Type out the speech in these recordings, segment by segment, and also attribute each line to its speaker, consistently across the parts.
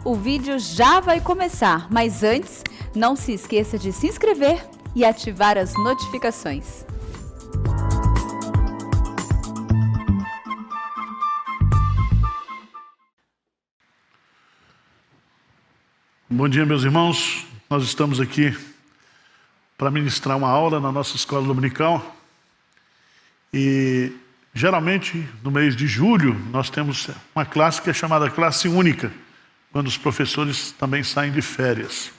Speaker 1: o vídeo já vai começar, mas antes, não se esqueça de se inscrever e ativar as notificações.
Speaker 2: Bom dia, meus irmãos. Nós estamos aqui para ministrar uma aula na nossa escola dominical. E geralmente no mês de julho nós temos uma classe que é chamada classe única, quando os professores também saem de férias.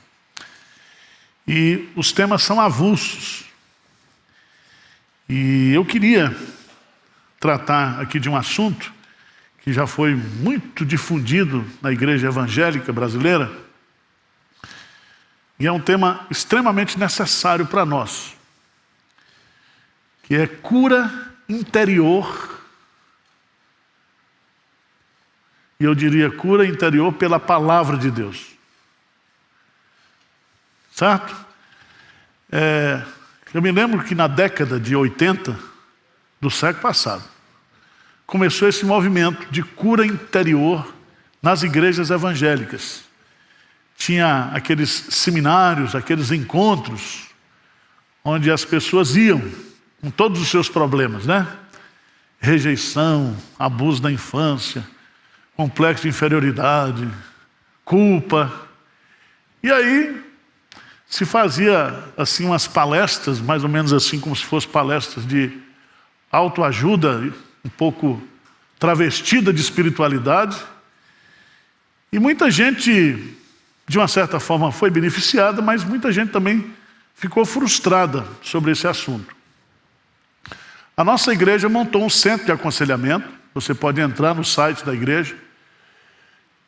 Speaker 2: E os temas são avulsos. E eu queria tratar aqui de um assunto que já foi muito difundido na igreja evangélica brasileira, e é um tema extremamente necessário para nós, que é cura interior, e eu diria cura interior pela palavra de Deus. Certo? Eu me lembro que na década de 80 do século passado, começou esse movimento de cura interior nas igrejas evangélicas. Tinha aqueles seminários, aqueles encontros, onde as pessoas iam com todos os seus problemas, né? Rejeição, abuso da infância, complexo de inferioridade, culpa. E aí se fazia assim umas palestras, mais ou menos assim como se fossem palestras de autoajuda, um pouco travestida de espiritualidade. E muita gente, de uma certa forma, foi beneficiada, mas muita gente também ficou frustrada sobre esse assunto. A nossa igreja montou um centro de aconselhamento. Você pode entrar no site da igreja.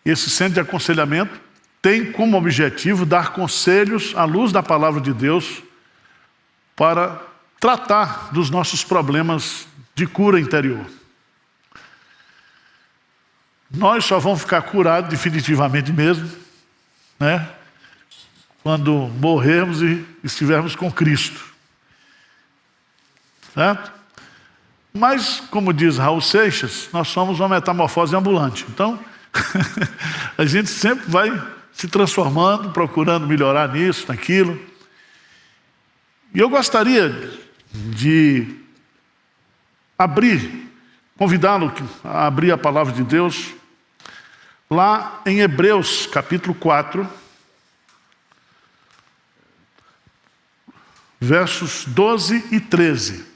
Speaker 2: Esse centro de aconselhamento tem como objetivo dar conselhos à luz da palavra de Deus para tratar dos nossos problemas de cura interior. Nós só vamos ficar curados definitivamente mesmo, né, quando morrermos e estivermos com Cristo. Certo? Mas, como diz Raul Seixas, nós somos uma metamorfose ambulante. Então, a gente sempre vai se transformando, procurando melhorar nisso, naquilo. E eu gostaria de convidá-lo a abrir a palavra de Deus, lá em Hebreus, capítulo 4, versos 12 e 13.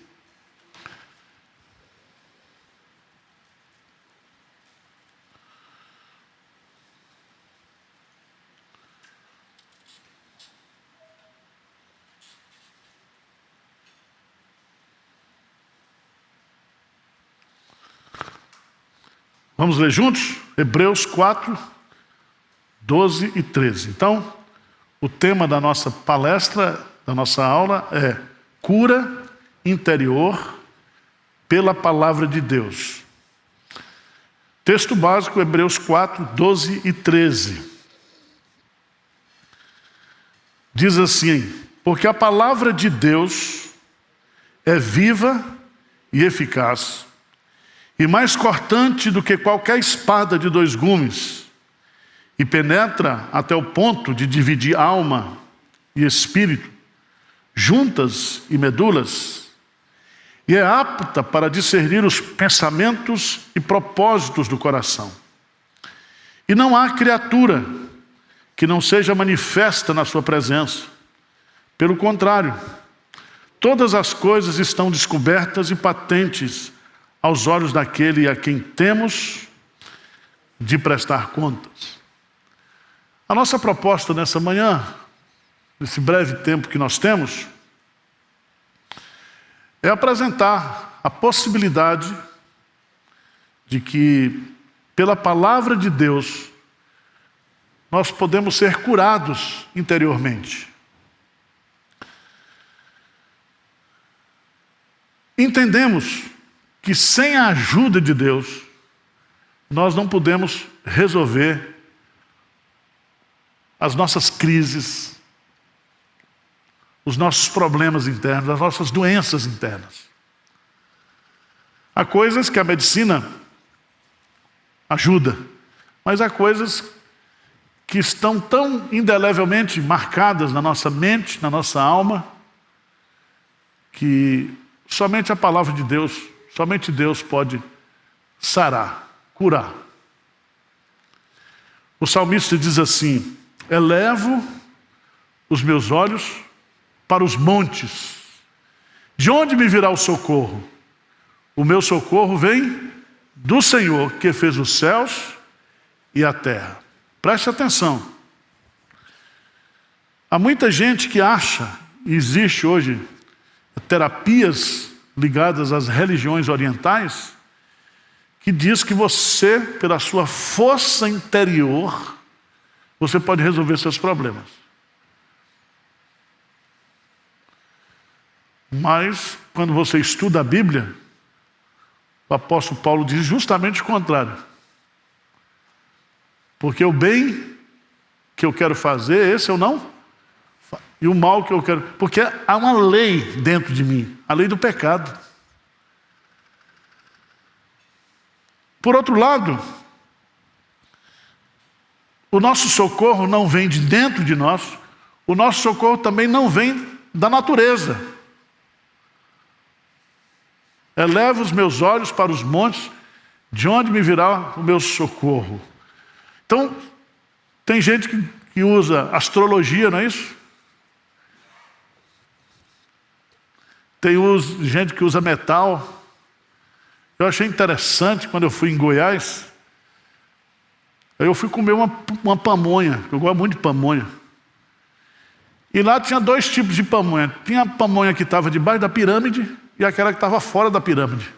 Speaker 2: Vamos ler juntos? Hebreus 4, 12 e 13. Então, o tema da nossa palestra, da nossa aula é cura interior pela palavra de Deus. Texto básico, Hebreus 4, 12 e 13. Diz assim: porque a palavra de Deus é viva e eficaz, e mais cortante do que qualquer espada de dois gumes, e penetra até o ponto de dividir alma e espírito, juntas e medulas, e é apta para discernir os pensamentos e propósitos do coração. E não há criatura que não seja manifesta na sua presença. Pelo contrário, todas as coisas estão descobertas e patentes aos olhos daquele a quem temos de prestar contas. A nossa proposta nessa manhã, nesse breve tempo que nós temos, é apresentar a possibilidade de que, pela palavra de Deus, nós podemos ser curados interiormente. Entendemos que sem a ajuda de Deus, nós não podemos resolver as nossas crises, os nossos problemas internos, as nossas doenças internas. Há coisas que a medicina ajuda, mas há coisas que estão tão indelevelmente marcadas na nossa mente, na nossa alma, que somente a palavra de Deus, somente Deus pode sarar, curar. O salmista diz assim: elevo os meus olhos para os montes. De onde me virá o socorro? O meu socorro vem do Senhor, que fez os céus e a terra. Preste atenção. Há muita gente que acha, e existe hoje terapias ligadas às religiões orientais, que diz que você, pela sua força interior, você pode resolver seus problemas. Mas, quando você estuda a Bíblia, o apóstolo Paulo diz justamente o contrário. Porque o bem que eu quero fazer, esse eu não faço. E o mal que eu quero... Porque há uma lei dentro de mim, a lei do pecado. Por outro lado, o nosso socorro não vem de dentro de nós, o nosso socorro também não vem da natureza. Elevo os meus olhos para os montes, de onde me virá o meu socorro? Então, tem gente que usa astrologia, não é isso? Tem gente que usa metal. Eu achei interessante quando eu fui em Goiás. Eu fui comer uma pamonha, eu gosto muito de pamonha. E lá tinha dois tipos de pamonha. Tinha a pamonha que estava debaixo da pirâmide e aquela que estava fora da pirâmide.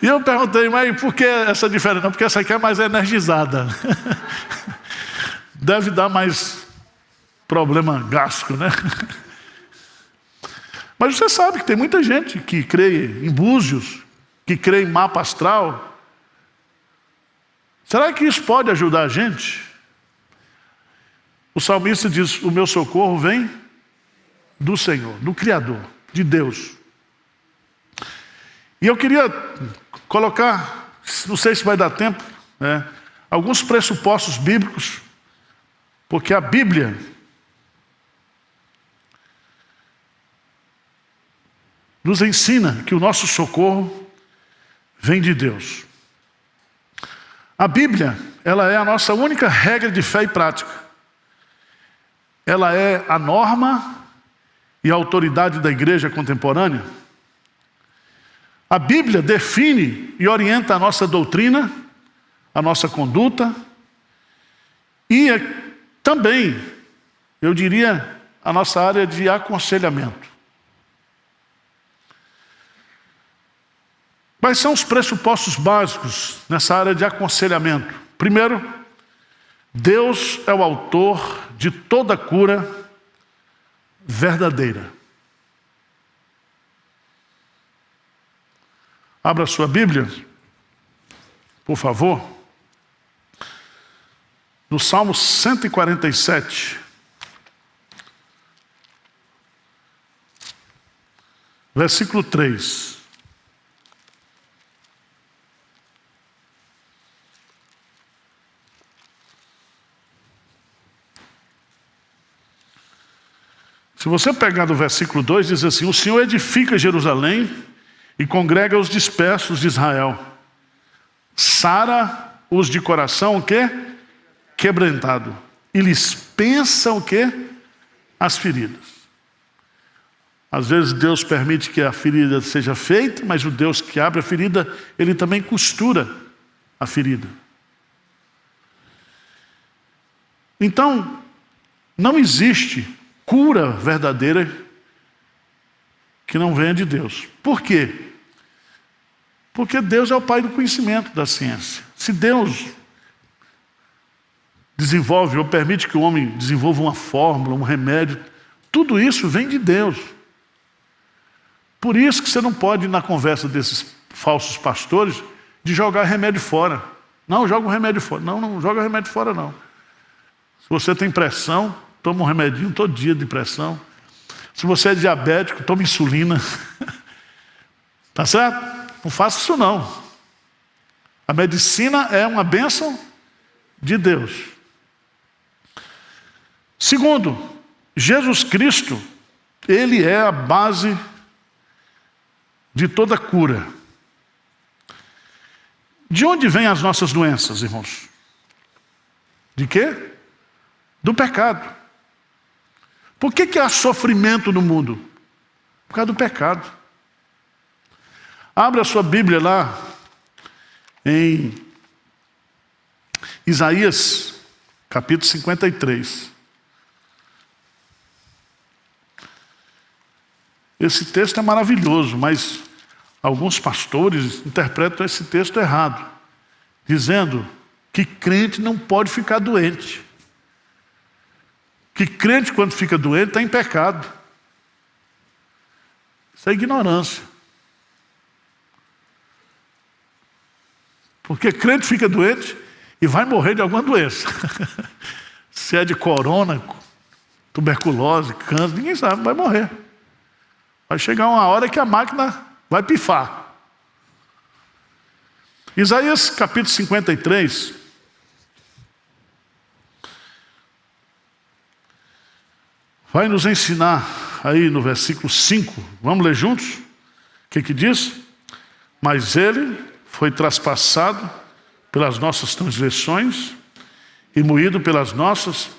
Speaker 2: E eu perguntei, mas por que essa diferença? Não, porque essa aqui é mais energizada. Deve dar mais problema gástrico, né? Mas você sabe que tem muita gente que crê em búzios, que crê em mapa astral. Será que isso pode ajudar a gente? O salmista diz: o meu socorro vem do Senhor, do Criador, de Deus. E eu queria colocar, não sei se vai dar tempo, né, alguns pressupostos bíblicos, porque a Bíblia nos ensina que o nosso socorro vem de Deus. A Bíblia, ela é a nossa única regra de fé e prática. Ela é a norma e a autoridade da igreja contemporânea. A Bíblia define e orienta a nossa doutrina, a nossa conduta e também, eu diria, a nossa área de aconselhamento. Quais são os pressupostos básicos nessa área de aconselhamento? Primeiro, Deus é o autor de toda cura verdadeira. Abra sua Bíblia, por favor, no Salmo 147, versículo 3. Se você pegar do versículo 2, diz assim: o Senhor edifica Jerusalém e congrega os dispersos de Israel. Sara os de coração, o quê? Quebrantado. E lhes pensa o quê? As feridas. Às vezes Deus permite que a ferida seja feita, mas o Deus que abre a ferida, Ele também costura a ferida. Então, não existe cura verdadeira que não venha de Deus. Por quê? Porque Deus é o Pai do conhecimento da ciência. Se Deus desenvolve ou permite que o homem desenvolva uma fórmula, um remédio, tudo isso vem de Deus. Por isso que você não pode ir na conversa desses falsos pastores de jogar remédio fora. Não, joga o remédio fora. Não, não joga o remédio fora não. Se você tem pressão, toma um remedinho todo dia de pressão. Se você é diabético, toma insulina. Tá certo? Não faça isso não. A medicina é uma bênção de Deus. Segundo, Jesus Cristo, Ele é a base de toda cura. De onde vêm as nossas doenças, irmãos? De quê? Do pecado. Por que há sofrimento no mundo? Por causa do pecado. Abra a sua Bíblia lá em Isaías, capítulo 53. Esse texto é maravilhoso, mas alguns pastores interpretam esse texto errado, dizendo que crente não pode ficar doente. Que crente, quando fica doente, está em pecado. Isso é ignorância. Porque crente fica doente e vai morrer de alguma doença. Se é de corona, tuberculose, câncer, ninguém sabe, vai morrer. Vai chegar uma hora que a máquina vai pifar. Isaías capítulo 53. Vai nos ensinar aí no versículo 5. Vamos ler juntos? O que diz? Mas ele foi traspassado pelas nossas transgressões e moído pelas nossas.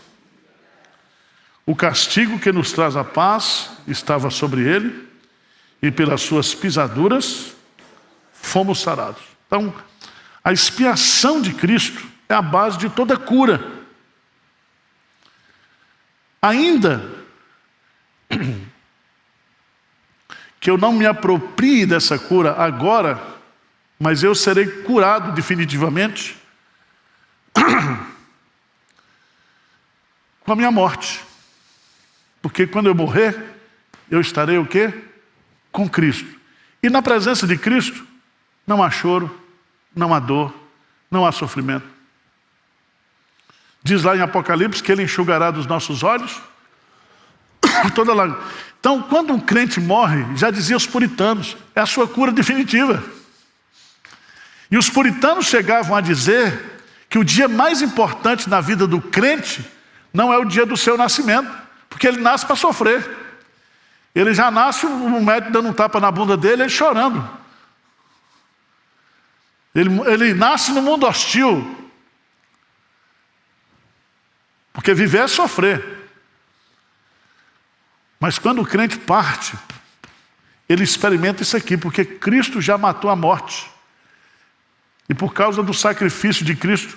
Speaker 2: O castigo que nos traz a paz estava sobre ele, e pelas suas pisaduras fomos sarados. Então, a expiação de Cristo é a base de toda cura. Ainda que eu não me aproprie dessa cura agora, mas eu serei curado definitivamente com a minha morte. Porque quando eu morrer, eu estarei o quê? Com Cristo. E na presença de Cristo, não há choro, não há dor, não há sofrimento. Diz lá em Apocalipse que Ele enxugará dos nossos olhos toda lágrima. Então, quando um crente morre, já dizia os puritanos, é a sua cura definitiva. E os puritanos chegavam a dizer que o dia mais importante na vida do crente não é o dia do seu nascimento, porque ele nasce para sofrer. Ele já nasce, o médico dando um tapa na bunda dele, ele chorando. Ele nasce no mundo hostil. Porque viver é sofrer. Mas quando o crente parte, ele experimenta isso aqui, porque Cristo já matou a morte. E por causa do sacrifício de Cristo,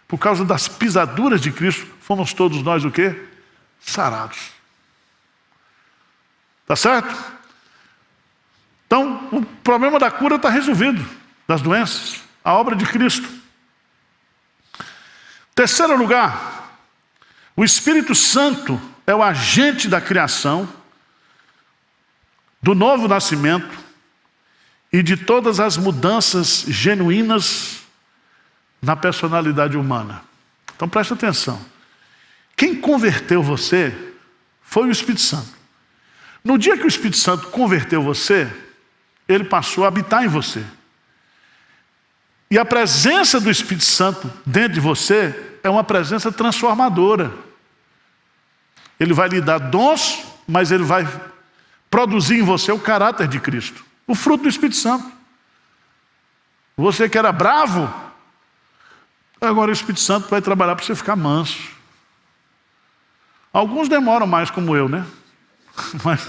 Speaker 2: por causa das pisaduras de Cristo, fomos todos nós o quê? Sarados. Tá certo? Então, o problema da cura está resolvido, das doenças, a obra de Cristo. Terceiro lugar, o Espírito Santo é o agente da criação, do novo nascimento e de todas as mudanças genuínas na personalidade humana. Então preste atenção. Quem converteu você foi o Espírito Santo. No dia que o Espírito Santo converteu você, ele passou a habitar em você. E a presença do Espírito Santo dentro de você é uma presença transformadora. Ele vai lhe dar dons, mas ele vai produzir em você o caráter de Cristo. O fruto do Espírito Santo. Você que era bravo, agora o Espírito Santo vai trabalhar para você ficar manso. Alguns demoram mais, como eu, né? Mas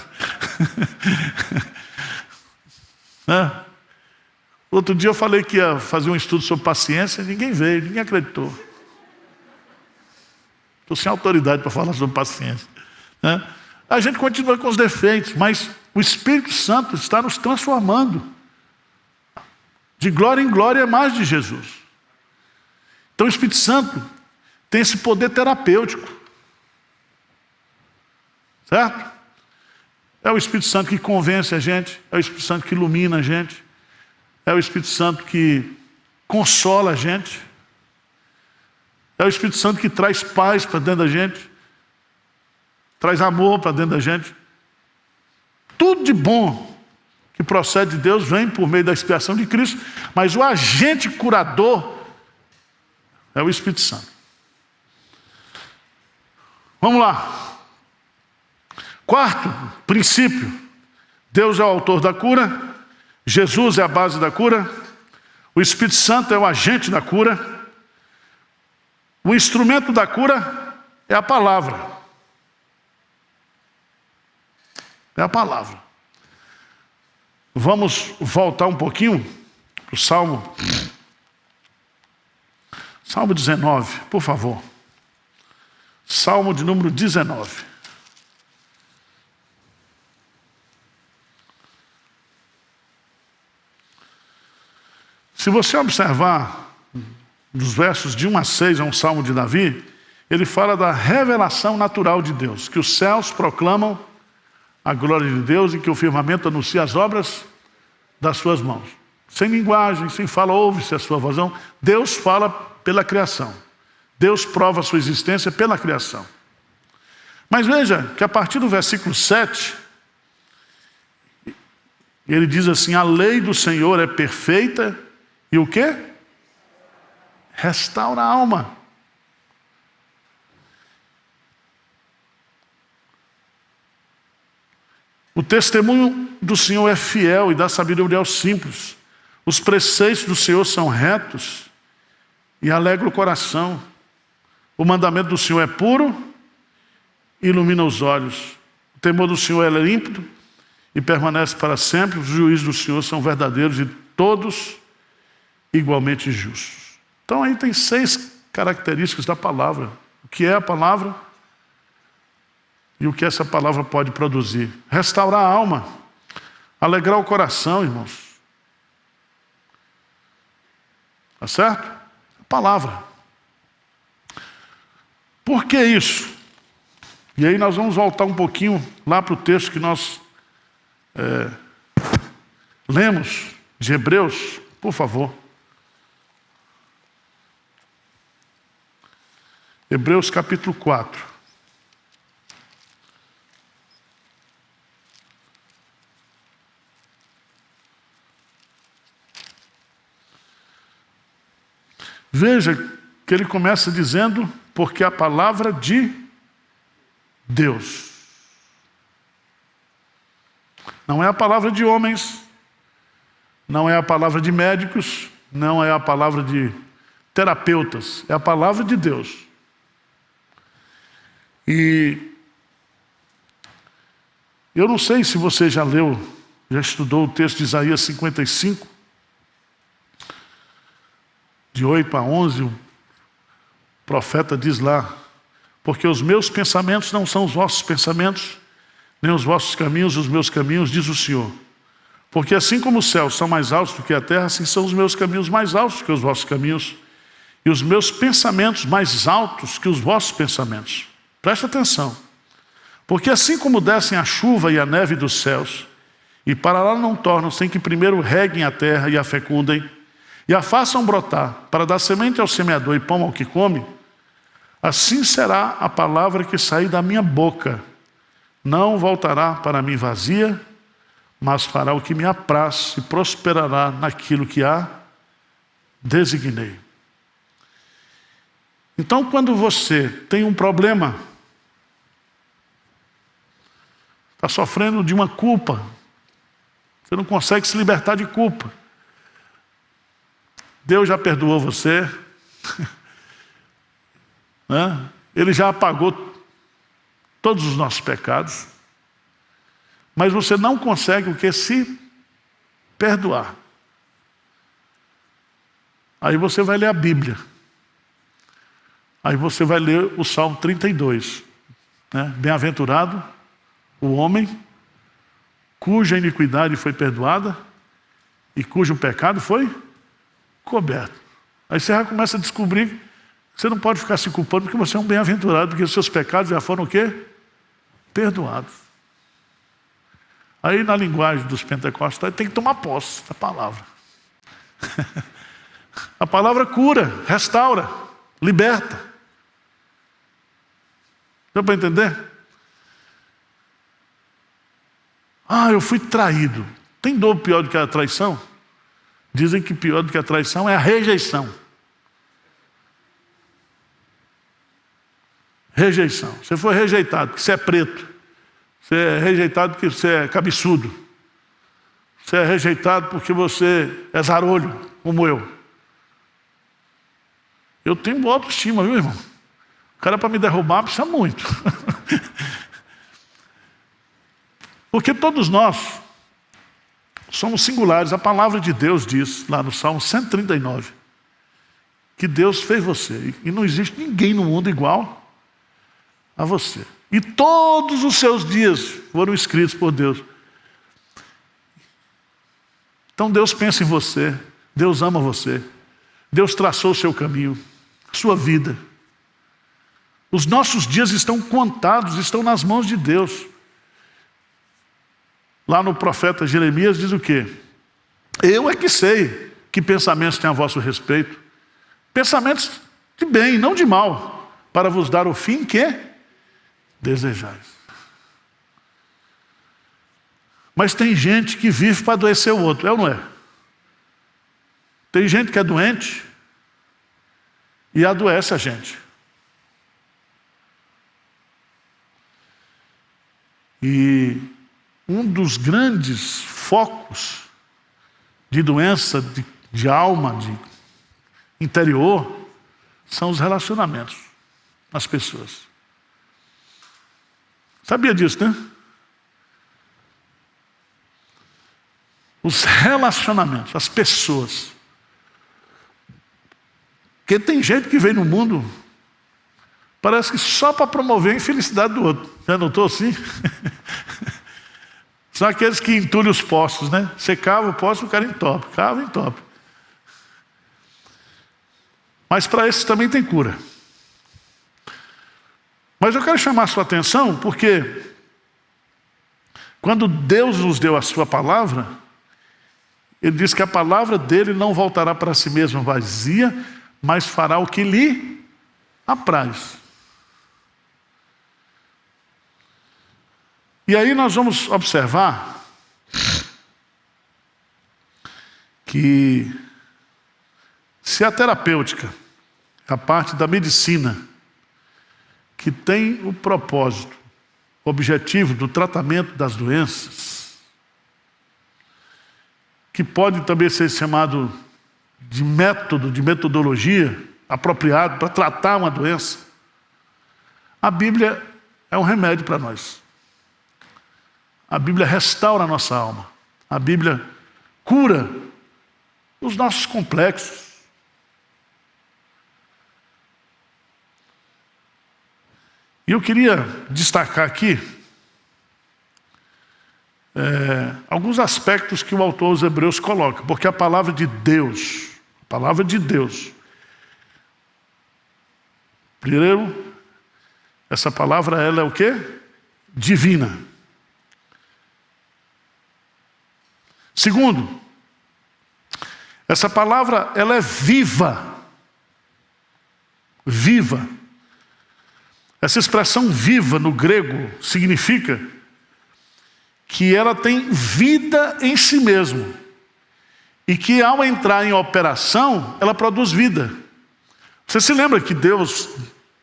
Speaker 2: outro dia eu falei que ia fazer um estudo sobre paciência, ninguém veio, ninguém acreditou. Estou sem autoridade para falar sobre paciência. A gente continua com os defeitos, mas o Espírito Santo está nos transformando de glória em glória mais de Jesus. Então o Espírito Santo tem esse poder terapêutico, certo? É o Espírito Santo que convence a gente, é o Espírito Santo que ilumina a gente, é o Espírito Santo que consola a gente, é o Espírito Santo que traz paz para dentro da gente, traz amor para dentro da gente. Tudo de bom que procede de Deus, vem por meio da expiação de Cristo, mas o agente curador é o Espírito Santo. Vamos lá. Quarto princípio: Deus é o autor da cura, Jesus é a base da cura, o Espírito Santo é o agente da cura, o instrumento da cura é a palavra. É a palavra. Vamos voltar um pouquinho para o Salmo 19, por favor. Salmo de número 19. Se você observar dos versos de 1 a 6, é um salmo de Davi, ele fala da revelação natural de Deus, que os céus proclamam a glória de Deus e que o firmamento anuncia as obras das suas mãos. Sem linguagem, sem fala, ouve-se a sua voz. Deus fala pela criação. Deus prova a sua existência pela criação. Mas veja que a partir do versículo 7, ele diz assim: a lei do Senhor é perfeita e o quê? Restaura a alma. O testemunho do Senhor é fiel e dá sabedoria aos simples. Os preceitos do Senhor são retos e alegra o coração. O mandamento do Senhor é puro e ilumina os olhos. O temor do Senhor é límpido e permanece para sempre. Os juízos do Senhor são verdadeiros e todos igualmente justos. Então aí tem 6 características da palavra. O que é a palavra e o que essa palavra pode produzir. Restaurar a alma, alegrar o coração, irmãos. Tá certo? A palavra. Por que isso? E aí nós vamos voltar um pouquinho lá para o texto que nós lemos, de Hebreus, por favor. Hebreus capítulo 4. Veja que ele começa dizendo: porque a palavra de Deus. Não é a palavra de homens, não é a palavra de médicos, não é a palavra de terapeutas, é a palavra de Deus. E eu não sei se você já leu, já estudou o texto de Isaías 55, de 8 a 11, o profeta diz lá: porque os meus pensamentos não são os vossos pensamentos, nem os vossos caminhos os meus caminhos, diz o Senhor. Porque assim como os céus são mais altos do que a terra, assim são os meus caminhos mais altos que os vossos caminhos, e os meus pensamentos mais altos que os vossos pensamentos. Presta atenção. Porque assim como descem a chuva e a neve dos céus, e para lá não tornam sem que primeiro reguem a terra e a fecundem, e a façam brotar, para dar semente ao semeador e pão ao que come, assim será a palavra que sair da minha boca. Não voltará para mim vazia, mas fará o que me apraz e prosperará naquilo que a designei. Então, quando você tem um problema, está sofrendo de uma culpa, você não consegue se libertar de culpa, Deus já perdoou você, né? Ele já apagou todos os nossos pecados, mas você não consegue o que? Se perdoar. Aí você vai ler a Bíblia. Aí você vai ler o Salmo 32. Né? Bem-aventurado o homem cuja iniquidade foi perdoada e cujo pecado foi coberto. Aí você já começa a descobrir que você não pode ficar se culpando porque você é um bem-aventurado, porque os seus pecados já foram o quê? Perdoados. Aí na linguagem dos pentecostais tem que tomar posse da palavra. A palavra cura, restaura, liberta. Deu para entender? Ah, eu fui traído. Tem dor pior do que a traição? Dizem que pior do que a traição é a rejeição. Rejeição. Você foi rejeitado porque você é preto. Você é rejeitado porque você é cabeçudo. Você é rejeitado porque você é zarolho, como eu. Eu tenho boa autoestima, viu, irmão? O cara, para me derrubar, precisa muito. Porque todos nós somos singulares. A palavra de Deus diz, lá no Salmo 139, que Deus fez você. E não existe ninguém no mundo igual a você. E todos os seus dias foram escritos por Deus. Então Deus pensa em você. Deus ama você. Deus traçou o seu caminho, sua vida. Os nossos dias estão contados, estão nas mãos de Deus. Lá no profeta Jeremias diz o quê? Eu é que sei que pensamentos têm a vosso respeito. Pensamentos de bem, não de mal, para vos dar o fim que desejais. Mas tem gente que vive para adoecer o outro, é ou não é? Tem gente que é doente e adoece a gente. E um dos grandes focos de doença de alma, de interior, são os relacionamentos nas pessoas. Sabia disso, né? Os relacionamentos, as pessoas. Porque tem gente que vem no mundo, parece que só para promover a infelicidade do outro. Já notou assim? São aqueles que entulham os poços, né? Você cava o poço, o cara entope. Cava e entope. Mas para esses também tem cura. Mas eu quero chamar a sua atenção porque quando Deus nos deu a sua palavra, Ele diz que a palavra dele não voltará para si mesma vazia, mas fará o que lhe apraz. E aí nós vamos observar que se a terapêutica, a parte da medicina, que tem o propósito, o objetivo do tratamento das doenças, que pode também ser chamado de método, de metodologia apropriado para tratar uma doença, a Bíblia é um remédio para nós. A Bíblia restaura a nossa alma. A Bíblia cura os nossos complexos. E eu queria destacar aqui alguns aspectos que o autor aos Hebreus coloca, porque a palavra de Deus, primeiro, essa palavra ela é o quê? Divina. Segundo, essa palavra ela é viva. Viva. Essa expressão viva no grego significa que ela tem vida em si mesmo e que ao entrar em operação, ela produz vida. Você se lembra que Deus,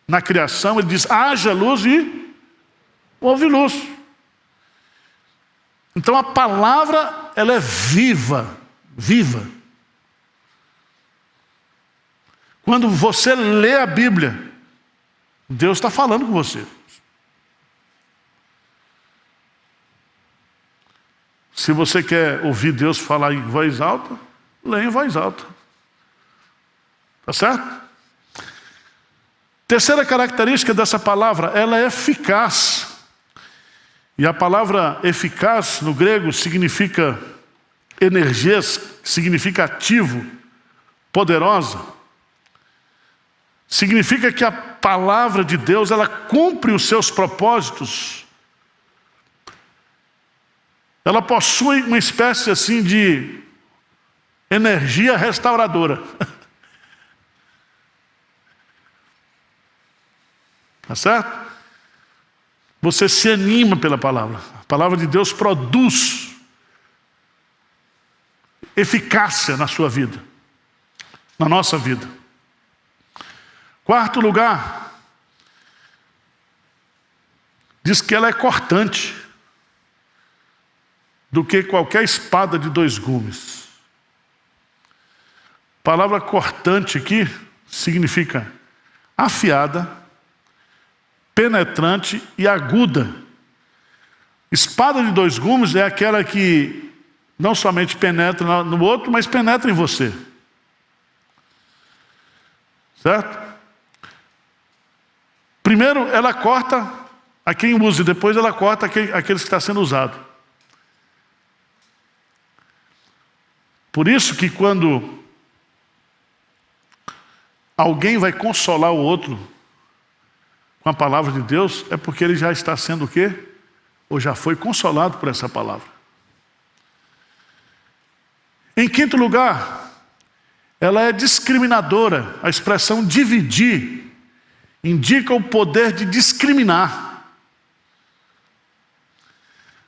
Speaker 2: na criação, Ele diz, haja luz e houve luz. Então a palavra, ela é viva, viva. Quando você lê a Bíblia, Deus está falando com você. Se você quer ouvir Deus falar em voz alta, leia em voz alta. Tá certo? Terceira característica dessa palavra, ela é eficaz. E a palavra eficaz no grego significa energias, significa ativo, poderosa. Significa que a palavra de Deus, ela cumpre os seus propósitos. Ela possui uma espécie assim de energia restauradora. Tá certo? Você se anima pela palavra. A palavra de Deus produz eficácia na sua vida, na nossa vida. Quarto lugar, diz que ela é cortante do que qualquer espada de 2 gumes. A palavra cortante aqui significa afiada, penetrante e aguda. Espada de 2 gumes é aquela que não somente penetra no outro, mas penetra em você. Certo? Primeiro ela corta a quem usa e depois ela corta aqueles que está sendo usado. Por isso que quando alguém vai consolar o outro com a palavra de Deus, é porque ele já está sendo o quê? Ou já foi consolado por essa palavra. Em quinto lugar, ela é discriminadora. A expressão dividir indica o poder de discriminar.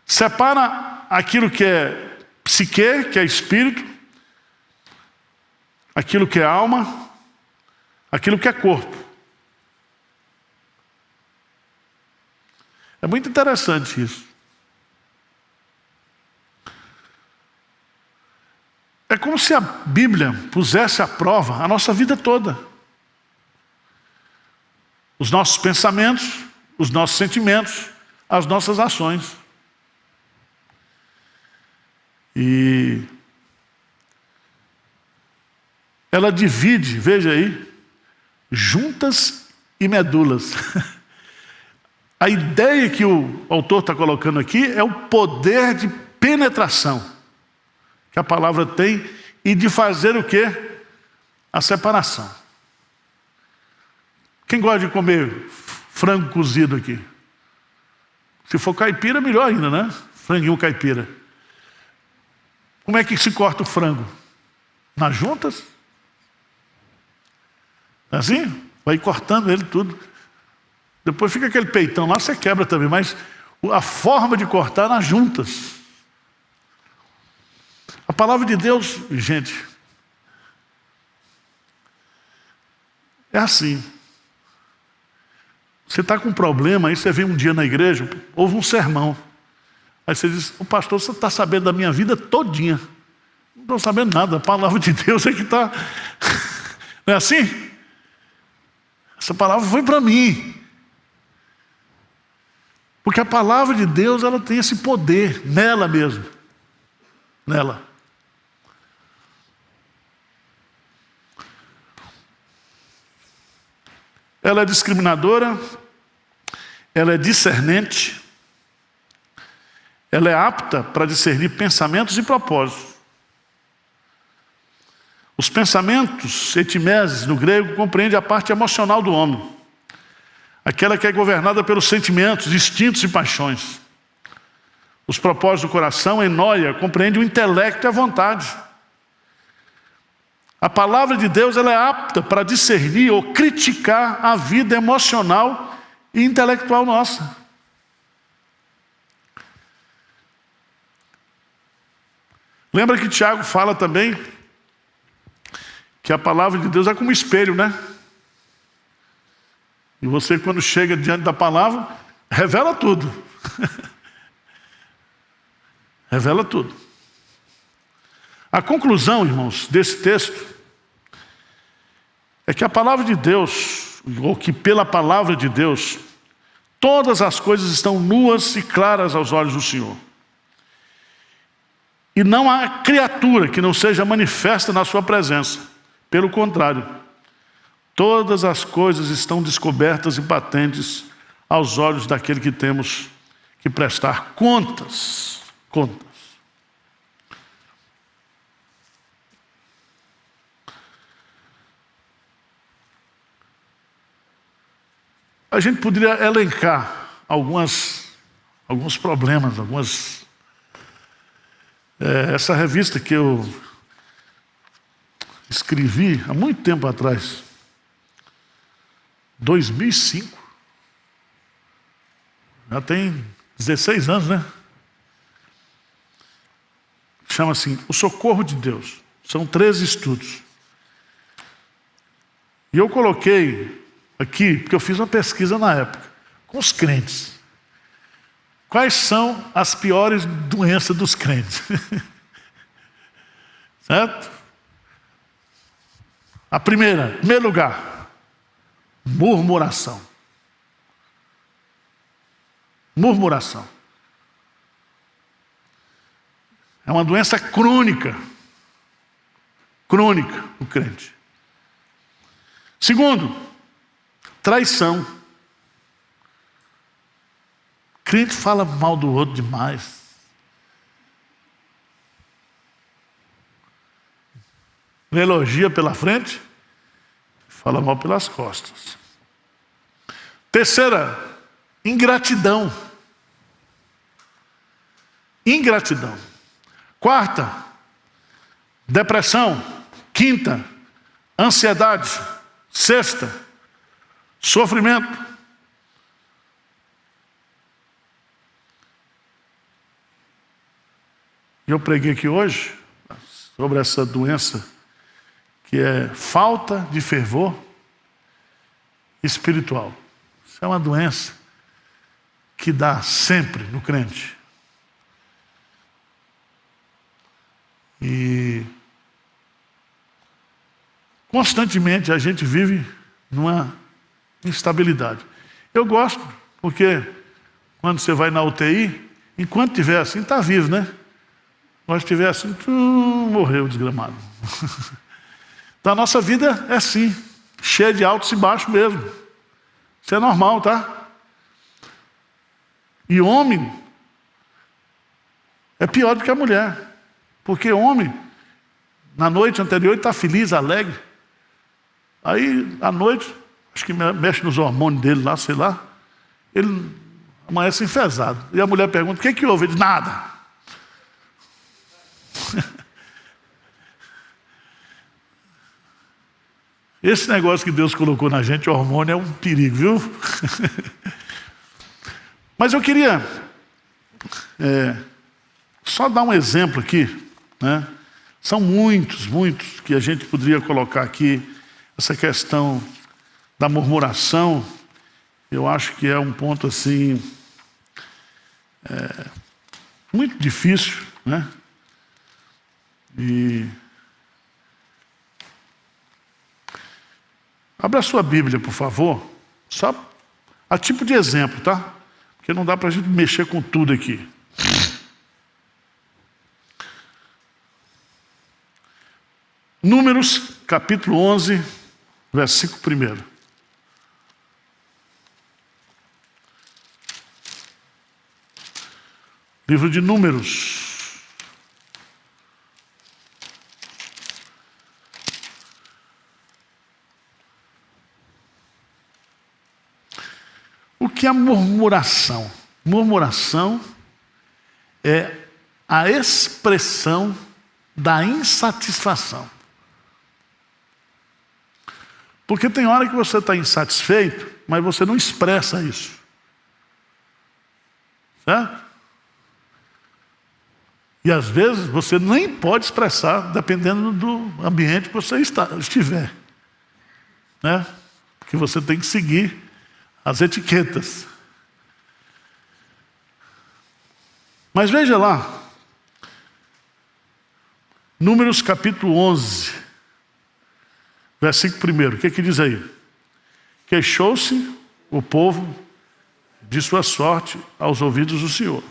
Speaker 2: Separa aquilo que é psique, que é espírito, aquilo que é alma, aquilo que é corpo. É muito interessante isso. É como se a Bíblia pusesse à prova a nossa vida toda. Os nossos pensamentos, os nossos sentimentos, as nossas ações. E ela divide, veja aí, juntas e medulas. A ideia que o autor está colocando aqui é o poder de penetração que a palavra tem e de fazer o quê? A separação. Quem gosta de comer frango cozido aqui? Se for caipira, melhor ainda, né? Franguinho caipira. Como é que se corta o frango? Nas juntas? Assim? Vai cortando ele tudo. Depois fica aquele peitão lá, você quebra também, mas a forma de cortar nas juntas. A palavra de Deus, gente, é assim. Você está com um problema, aí você vem um dia na igreja, ouve um sermão. Aí você diz, o pastor, você está sabendo da minha vida todinha. Não estou sabendo nada, a palavra de Deus é que está... Não é assim? Essa palavra foi para mim. Porque a palavra de Deus, ela tem esse poder nela mesmo. Nela. Ela é discriminadora, ela é discernente, ela é apta para discernir pensamentos e propósitos. Os pensamentos, etimeses, no grego, compreende a parte emocional do homem. Aquela que é governada pelos sentimentos, instintos e paixões. Os propósitos do coração, enóia, compreende o intelecto e a vontade. A palavra de Deus, ela é apta para discernir ou criticar a vida emocional e intelectual nossa. Lembra que Tiago fala também que a palavra de Deus é como um espelho, né? E você, quando chega diante da palavra, revela tudo. Revela tudo. A conclusão, irmãos, desse texto é que a palavra de Deus, ou que pela palavra de Deus, todas as coisas estão nuas e claras aos olhos do Senhor. E não há criatura que não seja manifesta na sua presença. Pelo contrário, todas as coisas estão descobertas e patentes aos olhos daquele que temos que prestar contas. Contas. A gente poderia elencar alguns problemas, essa revista que eu escrevi há muito tempo atrás, 2005, já tem 16 anos, né? chama assim, O Socorro de Deus. São 13 estudos. E eu coloquei aqui, porque eu fiz uma pesquisa na época, com os crentes. Quais são as piores doenças dos crentes? Certo? A primeira, em primeiro lugar, murmuração. Murmuração. É uma doença crônica. Crônica, o crente. Segundo, traição. O crente fala mal do outro demais. Não elogia pela frente, fala mal pelas costas. Terceira, ingratidão. Ingratidão. Quarta, depressão. Quinta, ansiedade. Sexta, sofrimento. E eu preguei aqui hoje sobre essa doença que é falta de fervor espiritual. Isso é uma doença que dá sempre no crente. E constantemente a gente vive numa instabilidade. Eu gosto, porque quando você vai na UTI, enquanto estiver assim, está vivo, né? Quando estiver assim, morreu desgramado. Então a nossa vida é assim, cheia de altos e baixos mesmo. Isso é normal, tá? E homem é pior do que a mulher. Porque homem, na noite anterior, está feliz, alegre. Aí, à noite, acho que mexe nos hormônios dele lá, sei lá, ele amanhece enfesado. E a mulher pergunta, o que houve? Ele diz, nada. Esse negócio que Deus colocou na gente, o hormônio, é um perigo, viu? Mas eu queria só dar um exemplo aqui, né? São muitos que a gente poderia colocar aqui. Essa questão da murmuração, eu acho que é um ponto assim, muito difícil, né? E abra a sua Bíblia, por favor, só a tipo de exemplo, tá? Porque não dá para a gente mexer com tudo aqui. Números, capítulo 11, versículo 1. Livro de Números. O que é murmuração? Murmuração é a expressão da insatisfação. Porque tem hora que você está insatisfeito, mas você não expressa isso. Certo? E às vezes você nem pode expressar, dependendo do ambiente que você estiver. Né? Porque você tem que seguir as etiquetas. Mas veja lá, Números capítulo 11, versículo 1, o que diz aí? Queixou-se o povo de sua sorte aos ouvidos do Senhor.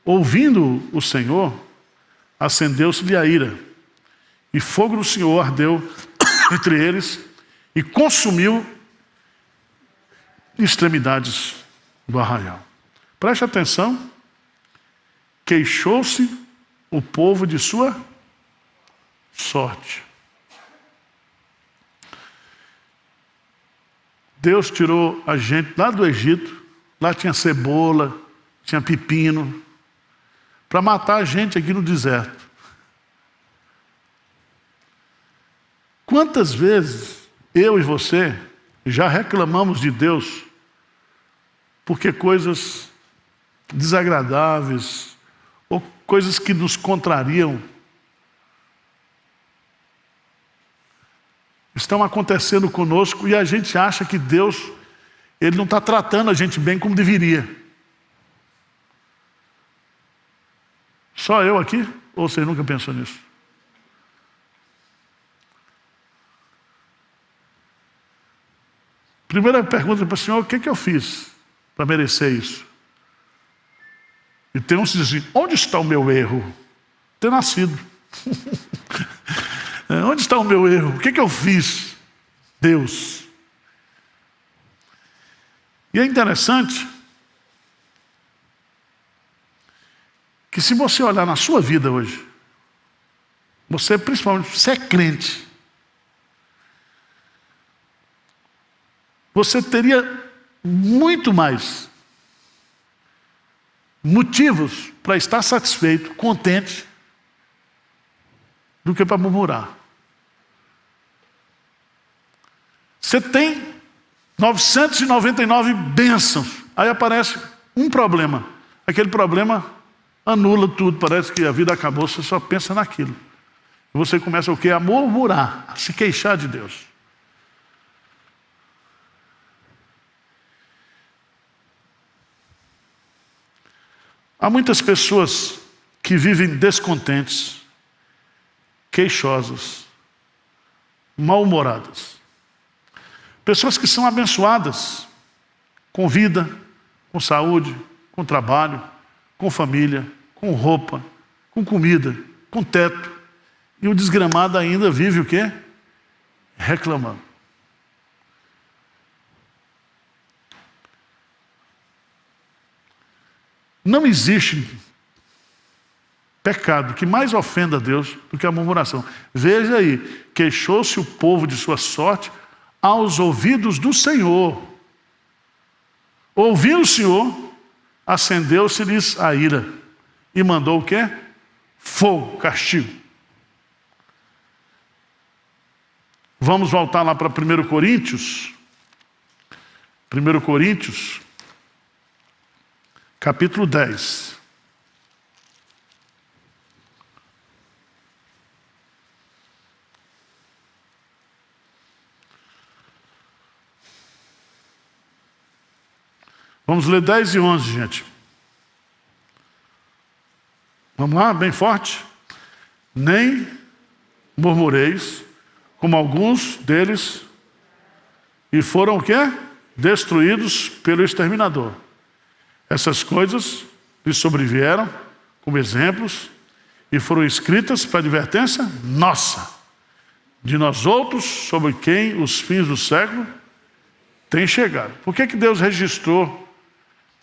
Speaker 2: Ouvindo o Senhor, acendeu-se-lhe a ira, e fogo do Senhor ardeu entre eles e consumiu extremidades do arraial. Preste atenção. Queixou-se o povo de sua sorte. Deus tirou a gente lá do Egito, lá tinha cebola, tinha pepino, para matar a gente aqui no deserto. Quantas vezes eu e você já reclamamos de Deus porque coisas desagradáveis ou coisas que nos contrariam estão acontecendo conosco e a gente acha que Deus, Ele não está tratando a gente bem como deveria. Só eu aqui? Ou você nunca pensou nisso? Primeira pergunta para o Senhor: o que eu fiz para merecer isso? E tem uns que dizem assim: onde está o meu erro? Ter nascido. Onde está o meu erro? O que eu fiz? Deus. E é interessante que, se você olhar na sua vida hoje, você, principalmente, você é crente, você teria muito mais motivos para estar satisfeito, contente, do que para murmurar. Você tem 999 bênçãos, aí aparece um problema. Aquele problema anula tudo, parece que a vida acabou, você só pensa naquilo. E você começa o quê? A murmurar, a se queixar de Deus. Há muitas pessoas que vivem descontentes, queixosas, mal-humoradas. Pessoas que são abençoadas com vida, com saúde, com trabalho, com família, com roupa, com comida, com teto. E o desgramado ainda vive o quê? Reclamando. Não existe pecado que mais ofenda a Deus do que a murmuração. Veja aí, queixou-se o povo de sua sorte aos ouvidos do Senhor. Ouvindo o Senhor, acendeu-se-lhes a ira e mandou o quê? Fogo, castigo. Vamos voltar lá para 1 Coríntios. 1 Coríntios, capítulo 10. Vamos ler 10 e 11, gente. Vamos lá, bem forte. Nem murmureis, como alguns deles, e foram o quê? Destruídos pelo exterminador. Essas coisas lhes sobrevieram como exemplos e foram escritas para advertência nossa, de nós outros, sobre quem os fins do século têm chegado. Por que Deus registrou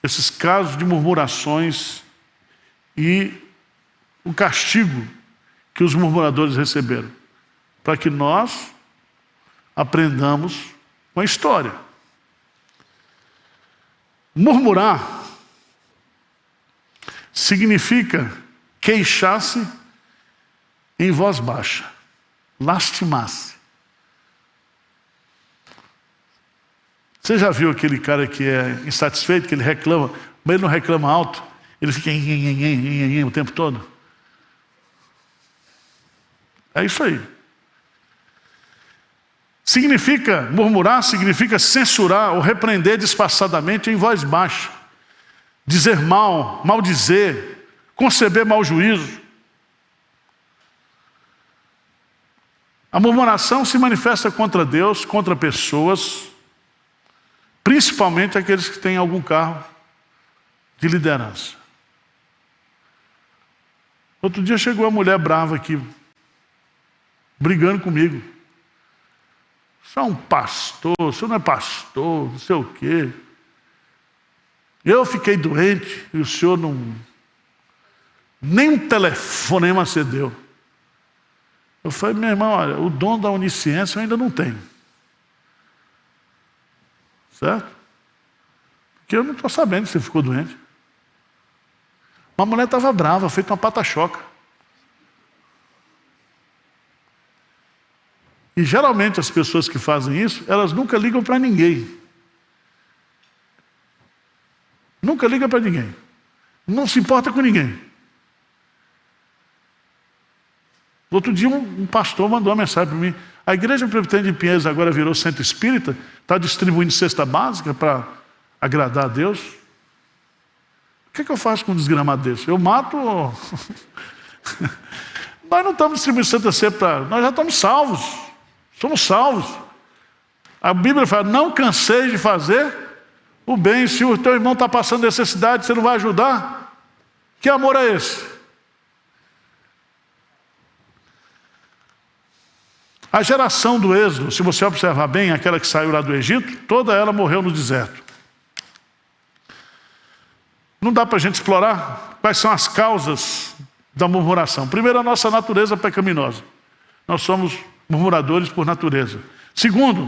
Speaker 2: esses casos de murmurações e o castigo que os murmuradores receberam? Para que nós aprendamos com a história. Murmurar significa queixar-se em voz baixa, lastimar-se. Você já viu aquele cara que é insatisfeito, que ele reclama, mas ele não reclama alto, ele fica o tempo todo? É isso aí. Murmurar significa censurar ou repreender disfarçadamente em voz baixa, dizer mal, maldizer, conceber mau juízo. A murmuração se manifesta contra Deus, contra pessoas, principalmente aqueles que têm algum cargo de liderança. Outro dia chegou uma mulher brava aqui, brigando comigo. Você é um pastor, você não é pastor, não sei o quê. Eu fiquei doente e o senhor não... nem um telefonema você deu. Eu falei: meu irmão, olha, o dom da onisciência eu ainda não tenho. Certo? Porque eu não estou sabendo se você ficou doente. Uma mulher estava brava, feita uma pata-choca. E geralmente as pessoas que fazem isso, elas nunca ligam para ninguém. Nunca liga para ninguém. Não se importa com ninguém. No outro dia um pastor mandou uma mensagem para mim: a Igreja Presbiteriana de Pinheiros agora virou centro espírita, está distribuindo cesta básica para agradar a Deus. O que eu faço com um desgramado desse? Eu mato? Nós não estamos distribuindo cesta cepa, nós já estamos salvos. Somos salvos. A Bíblia fala: não canseis de fazer o bem. Se o teu irmão está passando necessidade, você não vai ajudar? Que amor é esse? A geração do Êxodo, se você observar bem, aquela que saiu lá do Egito, toda ela morreu no deserto. Não dá para a gente explorar quais são as causas da murmuração. Primeiro, a nossa natureza pecaminosa. Nós somos murmuradores por natureza. Segundo,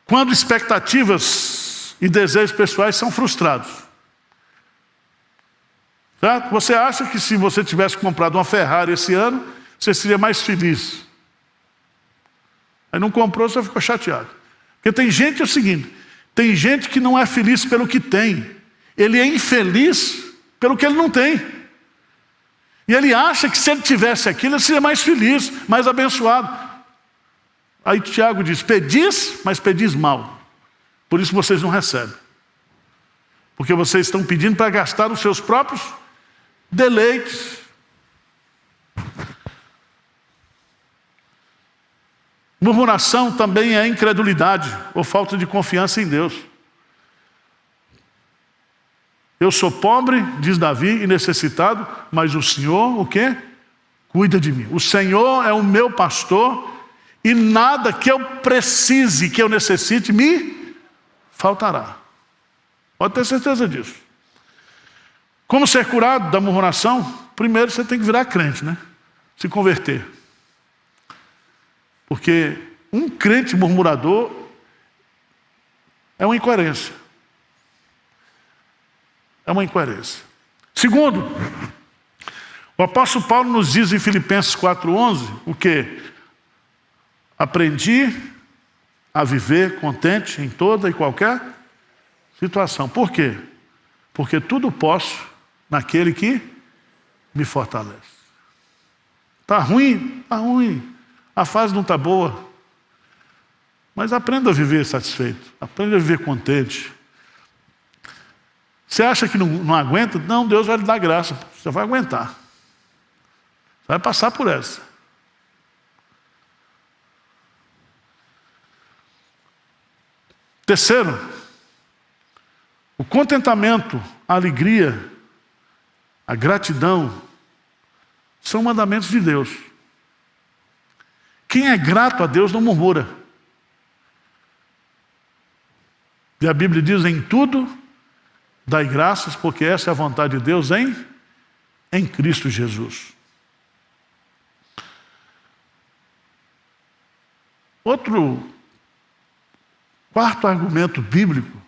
Speaker 2: quando expectativas e desejos pessoais são frustrados. Certo? Você acha que se você tivesse comprado uma Ferrari esse ano, você seria mais feliz. Aí não comprou, você ficou chateado. Porque tem gente, é o seguinte, tem gente que não é feliz pelo que tem. Ele é infeliz pelo que ele não tem. E ele acha que se ele tivesse aquilo, ele seria mais feliz, mais abençoado. Aí Tiago diz: pedis, mas pedis mal. Por isso vocês não recebem. Porque vocês estão pedindo para gastar os seus próprios deleites. Murmuração também é incredulidade ou falta de confiança em Deus. Eu sou pobre, diz Davi, e necessitado, mas o Senhor, o quê? Cuida de mim. O Senhor é o meu pastor e nada que eu precise, que eu necessite, me faltará. Pode ter certeza disso. Como ser curado da murmuração? Primeiro você tem que virar crente, né? Se converter. Porque um crente murmurador é uma incoerência. É uma incoerência. Segundo, o apóstolo Paulo nos diz em Filipenses 4:11, o quê? Aprendi a viver contente em toda e qualquer situação. Por quê? Porque tudo posso naquele que me fortalece. Está ruim? Está ruim. A fase não está boa. Mas aprenda a viver satisfeito. Aprenda a viver contente. Você acha que não aguenta? Não, Deus vai lhe dar graça. Você vai aguentar. Você vai passar por essa. Terceiro, o contentamento, a alegria, a gratidão são mandamentos de Deus. Quem é grato a Deus não murmura. E a Bíblia diz: em tudo dai graças, porque essa é a vontade de Deus em Cristo Jesus. Quarto argumento bíblico: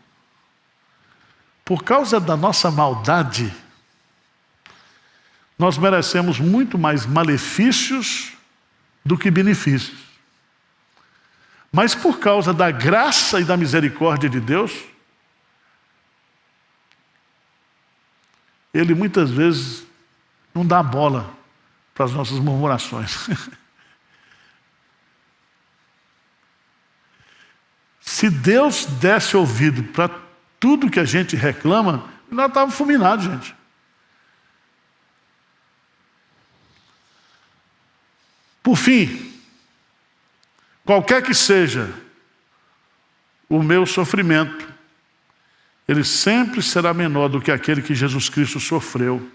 Speaker 2: por causa da nossa maldade, nós merecemos muito mais malefícios do que benefícios. Mas por causa da graça e da misericórdia de Deus, Ele muitas vezes não dá bola para as nossas murmurações. Se Deus desse ouvido para tudo que a gente reclama, nós estávamos fulminados, gente. Por fim, qualquer que seja o meu sofrimento, ele sempre será menor do que aquele que Jesus Cristo sofreu.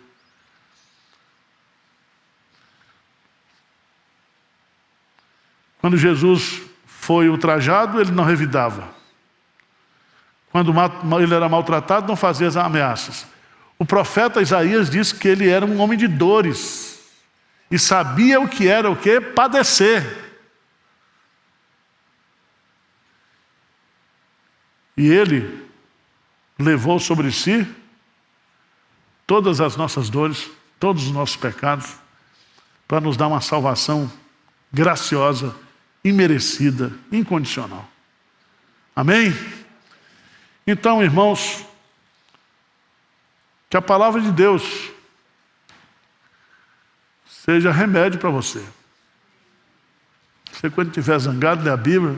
Speaker 2: Quando Jesus foi ultrajado, ele não revidava. Quando ele era maltratado, não fazia as ameaças. O profeta Isaías diz que ele era um homem de dores e sabia o que era o quê? Padecer. E ele levou sobre si todas as nossas dores, todos os nossos pecados, para nos dar uma salvação graciosa, imerecida, incondicional. Amém? Então, irmãos, que a palavra de Deus seja remédio para você. Você, quando estiver zangado, lê a Bíblia.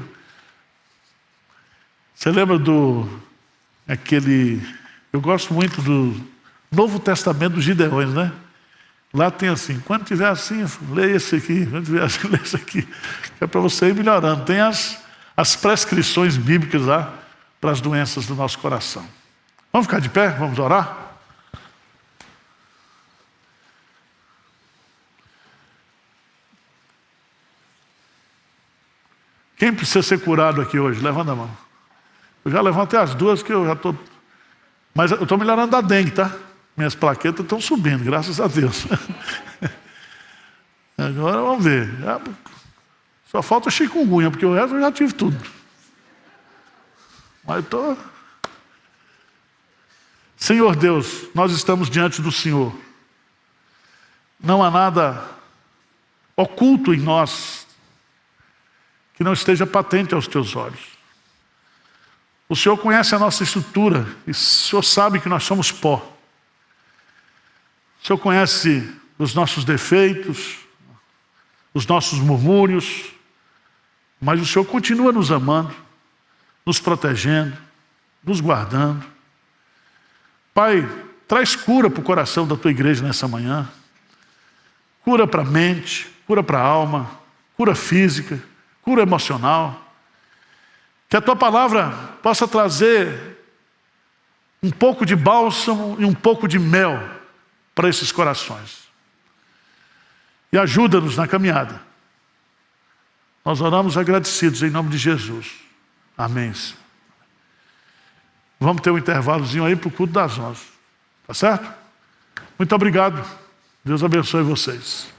Speaker 2: Você lembra eu gosto muito do Novo Testamento dos Gideões, né? Lá tem assim, quando estiver assim, leia esse aqui, quando estiver assim, leia esse aqui. É para você ir melhorando. Tem as prescrições bíblicas lá para as doenças do nosso coração. Vamos ficar de pé? Vamos orar? Quem precisa ser curado aqui hoje? Levanta a mão. Eu já levantei as duas que eu já estou... Mas eu estou melhorando da dengue, tá? Minhas plaquetas estão subindo, graças a Deus. Agora vamos ver. Só falta chikungunya, porque o resto eu já tive tudo. Mas estou... Senhor Deus, nós estamos diante do Senhor. Não há nada oculto em nós que não esteja patente aos teus olhos. O Senhor conhece a nossa estrutura e o Senhor sabe que nós somos pó. O Senhor conhece os nossos defeitos, os nossos murmúrios, mas o Senhor continua nos amando, nos protegendo, nos guardando. Pai, traz cura para o coração da tua igreja nessa manhã. Cura para a mente, cura para a alma, cura física, cura emocional. Que a tua palavra possa trazer um pouco de bálsamo e um pouco de mel para esses corações. E ajuda-nos na caminhada. Nós oramos agradecidos em nome de Jesus. Amém. Vamos ter um intervalozinho aí para o culto das 11. Tá certo? Muito obrigado. Deus abençoe vocês.